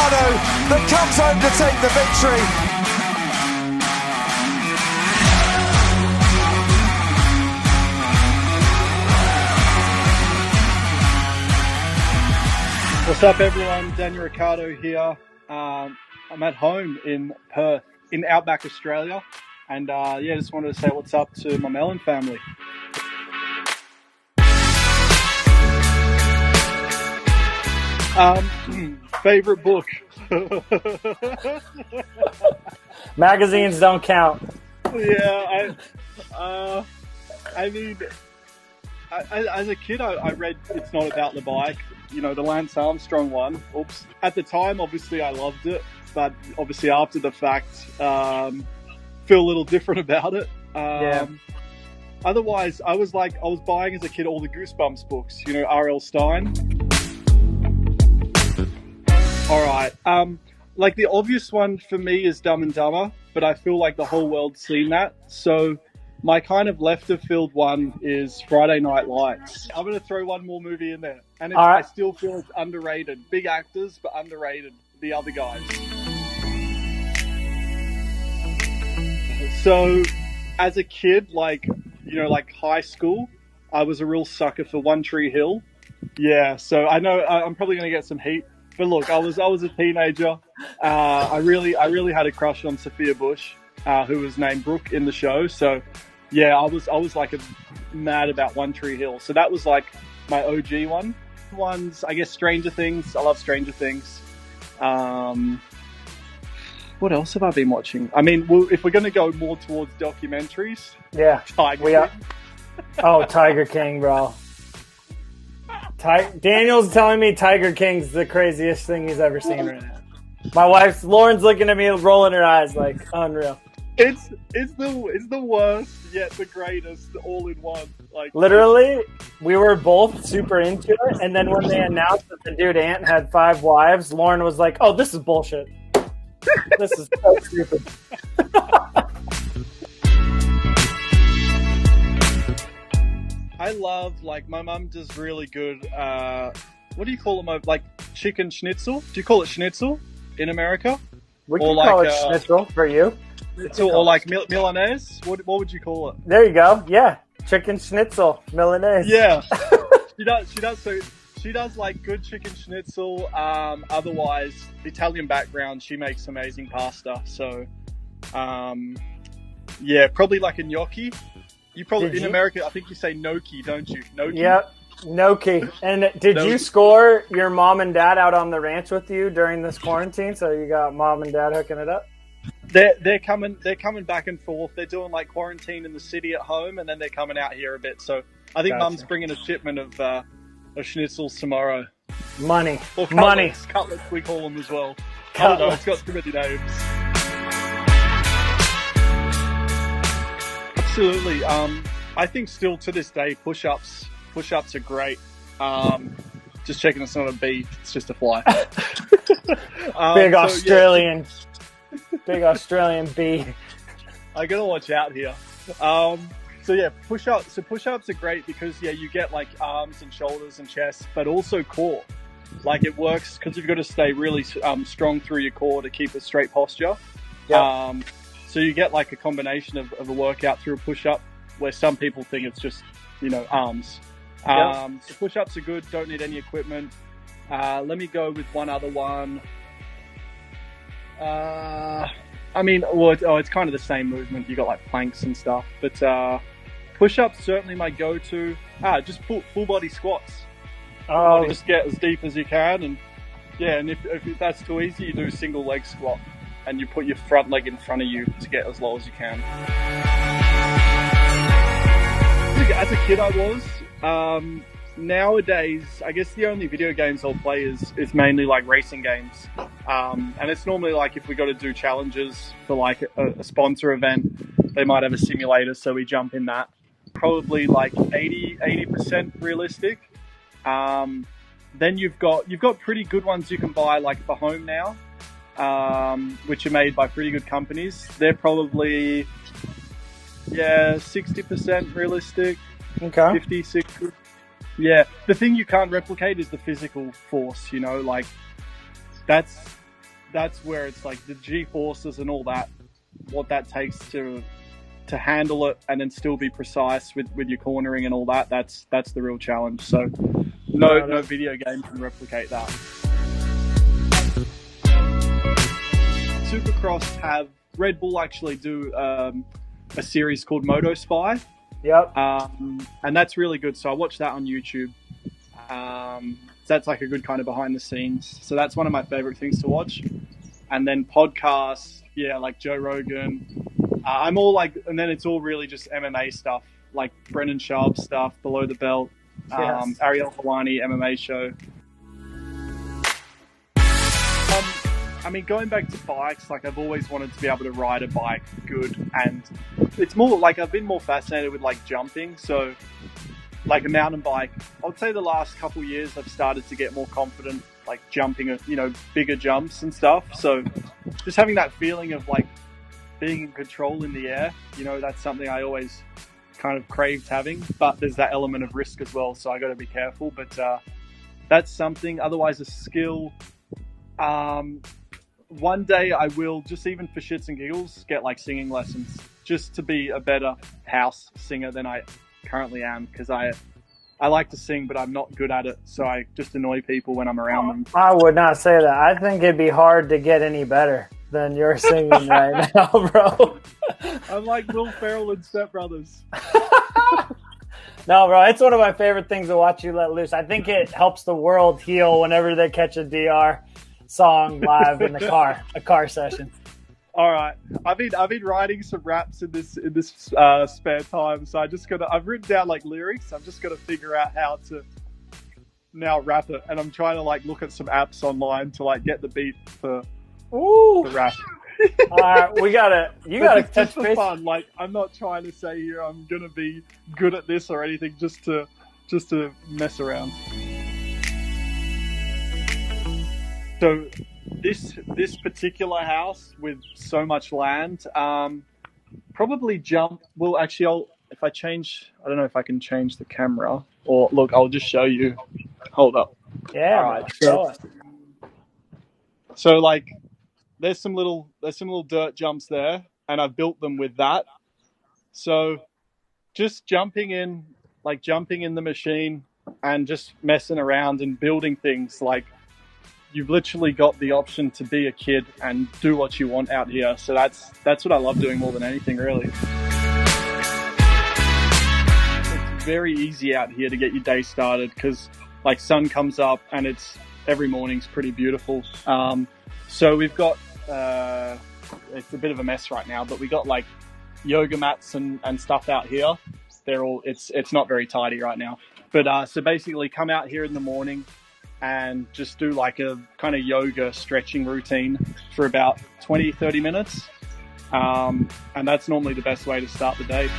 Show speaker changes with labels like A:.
A: Ricciardo that comes home to take the victory.
B: What's up, everyone? Daniel Ricciardo here. I'm at home in Perth, in Outback, Australia. And just wanted to say what's up to my Melin family. Favorite book?
C: Magazines don't count.
B: Yeah, as a kid, I read It's Not About the Bike, the Lance Armstrong one. Oops. At the time, obviously, I loved it, but obviously after the fact, feel a little different about it. Otherwise, I was buying as a kid all the Goosebumps books, R.L. Stine. All right. The obvious one for me is Dumb and Dumber, but I feel like the whole world's seen that. So my kind of left of field one is Friday Night Lights. I'm going to throw one more movie in there. And I still feel it's underrated. Big actors, but underrated. The Other Guys. So as a kid, high school, I was a real sucker for One Tree Hill. Yeah, so I know I'm probably going to get some heat. But look, I was a teenager. I really had a crush on Sophia Bush, who was named Brooke in the show. So, yeah, I was mad about One Tree Hill. So that was like my OG one. Ones, I guess, Stranger Things. I love Stranger Things. What else have I been watching? I mean, if we're going to go more towards documentaries, Tiger King.
C: Oh, Tiger King, bro. Daniel's telling me Tiger King's the craziest thing he's ever seen right now. My wife, Lauren's looking at me, rolling her eyes like, unreal.
B: It's the worst, yet the greatest, all in one.
C: Literally, we were both super into it, and then when they announced that the dude Ant had 5 wives, Lauren was like, oh, this is bullshit. This is so stupid.
B: I love, my mum does really good, what do you call it, chicken schnitzel? Do you call it schnitzel in America?
C: We can call it schnitzel for you.
B: Milanese? What would you call it?
C: There you go, yeah. Chicken schnitzel, Milanese.
B: Yeah. She does good chicken schnitzel. Otherwise, Italian background, she makes amazing pasta. So, probably like a gnocchi. You probably, in America, I think you say gnocchi, don't you? Gnocchi?
C: Yep, gnocchi. And did you score your mom and dad out on the ranch with you during this quarantine? So you got mom and dad hooking it up?
B: They're coming back and forth. They're doing quarantine in the city at home, and then they're coming out here a bit. So I think Mum's bringing a shipment of schnitzels tomorrow.
C: Money.
B: Or cutlets.
C: Money.
B: Cutlets, we call them as well. I don't know, it's got too many names. Absolutely. I think still to this day, push-ups are great. Just checking it's not a bee, it's just a fly.
C: Big Australian bee.
B: I gotta watch out here. Push-ups are great because you get arms and shoulders and chest, but also core. It works because you've got to stay really strong through your core to keep a straight posture. Yep. So you get a combination of a workout through a push-up, where some people think it's just, arms. So push-ups are good, don't need any equipment. Let me go with one other one. It's kind of the same movement. You got planks and stuff, but push-ups certainly my go-to. Just full body squats. Just get as deep as you can, and if that's too easy, you do single leg squat. And you put your front leg in front of you to get as low as you can. As a kid, I was. Nowadays, I guess the only video games I'll play is mainly racing games. And it's normally if we got to do challenges for a sponsor event, they might have a simulator, so we jump in that. Probably 80% realistic. Then you've got pretty good ones you can buy for home now. Which are made by pretty good companies. They're probably 60% realistic.
C: Okay.
B: 50, 60. Yeah. The thing you can't replicate is the physical force, that's that's where it's like the G-forces and all that, what that takes to handle it and then still be precise with your cornering and all that. That's the real challenge. So no video game can replicate that. Supercross have Red Bull actually do a series called Moto Spy.
C: Yep.
B: And that's really good. So I watched that on YouTube. That's like a good kind of behind the scenes. So that's one of my favorite things to watch. And then podcasts, yeah, like Joe Rogan. I'm all like, and then it's all really just MMA stuff, like Brendan Schaub's stuff, Below the Belt,
C: Yes.
B: Ariel Helwani MMA show. I mean, going back to bikes, like I've always wanted to be able to ride a bike good, and it's more like I've been more fascinated with like jumping. So like a mountain bike, I would say the last couple of years I've started to get more confident, like jumping, bigger jumps and stuff. So just having that feeling of like being in control in the air, that's something I always kind of craved having, but there's that element of risk as well. So I got to be careful, but that's something. Otherwise a skill, one day I will, just even for shits and giggles, get like singing lessons just to be a better house singer than I currently am, because I like to sing, but I'm not good at it. So I just annoy people when I'm around them.
C: I would not say that. I think it'd be hard to get any better than you're singing right now, bro.
B: I'm like Will Ferrell and Step Brothers.
C: No, bro, it's one of my favorite things to watch you let loose. I think it helps the world heal whenever they catch a DR song live in the car, a car session.
B: All right, I've been writing some raps in this spare time, so I've written down like lyrics. I'm just gonna figure out how to now rap it, and I'm trying to like look at some apps online to like get the beat for the rap.
C: All right, you gotta touch
B: for
C: base.
B: Fun. Like I'm not trying to say here I'm gonna be good at this or anything, just to mess around. So this particular house with so much land, probably jump. Well, actually, if I change, I don't know if I can change the camera, or look, I'll just show you. Hold up.
C: Yeah.
B: All right. So like, there's some little dirt jumps there, and I've built them with that. So just jumping in the machine and just messing around and building things, like you've literally got the option to be a kid and do what you want out here. So that's what I love doing more than anything, really. It's very easy out here to get your day started because like sun comes up and every morning's pretty beautiful. So we've got, it's a bit of a mess right now, but we got like yoga mats and stuff out here. It's not very tidy right now. But so basically come out here in the morning and just do like a kind of yoga stretching routine for about 20-30 minutes. And that's normally the best way to start the day.